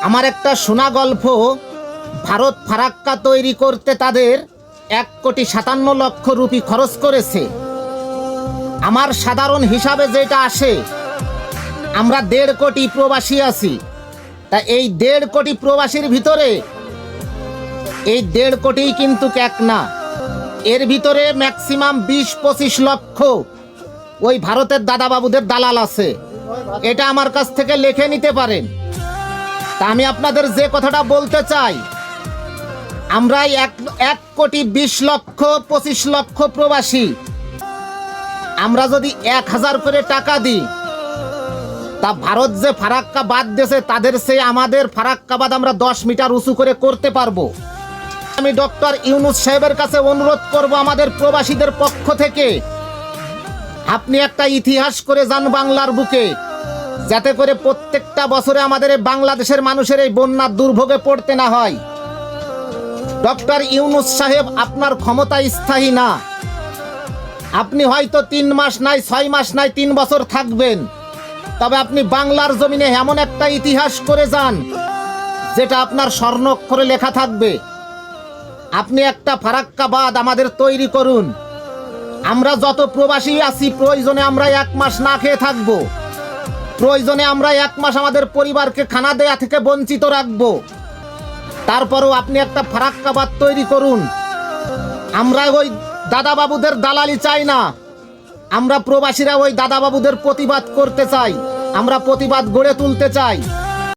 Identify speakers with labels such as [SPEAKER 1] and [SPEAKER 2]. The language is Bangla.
[SPEAKER 1] আমার একটা শোনা গল্প, ভারত ফারাক্কা তৈরি করতে তাদের 1,57,00,000 রুপি খরচ করেছে। আমার সাধারণ হিসাবে যেটা আসে, আমরা 1.5 কোটি প্রবাসী আছি। তা এই 1.5 কোটি প্রবাসীর ভিতরে এই 1.5 কোটি কিন্তু এক না, এর ভিতরে ম্যাক্সিমাম 20-25 লক্ষ ওই ভারতের দাদাবাবুদের দালাল আছে। এটা আমার কাছ থেকে লিখে নিতে পারেন। তা আমি আপনাদের যে কথাটা বলতে চাই, আমরা 1,20,25,00,000 প্রবাসী, আমরা যদি 1,000 করে টাকা দিই, তা ভারত যে ফারাক্কা বাঁধ দিয়েছে তাদের চেয়ে আমাদের ফারাক্কা বাঁধ আমরা 10 মিটার উঁচু করে করতে পারবো। আমি ডক্টর ইউনূস সাহেবের কাছে অনুরোধ করব, আমাদের প্রবাসীদের পক্ষ থেকে আপনি একটা ইতিহাস করে যান বাংলার বুকে, যাতে করে প্রত্যেকটা বছরে আমাদের এই বাংলাদেশের মানুষের এই বন্যার দুর্ভোগে পড়তে না হয়। ডক্টর ইউনূস সাহেব, আপনার ক্ষমতা স্থায়ী না। আপনি হয়তো 3 মাস নাই, 6 মাস নাই, 3 বছর থাকবেন, তবে আপনি বাংলার জমিনে এমন একটা ইতিহাস করে যান যেটা আপনার স্বর্ণাক্ষরে লেখা থাকবে। আপনি একটা ফারাক্কা বাঁধ আমাদের তৈরি করুন। আমরা যত প্রবাসী আছি, প্রয়োজনে আমরা 1 মাস না খেয়ে থাকবো, প্রয়োজনে আমরা 1 মাস আমাদের পরিবারকে খানা দেয়া থেকে বঞ্চিত রাখবো। তারপরও আপনি একটা ফারাক্কা বাঁধ তৈরি করুন। আমরা ওই দাদাবাবুদের দালালি চাই না, আমরা প্রবাসীরা ওই দাদাবাবুদের প্রতিবাদ করতে চাই, আমরা প্রতিবাদ গড়ে তুলতে চাই।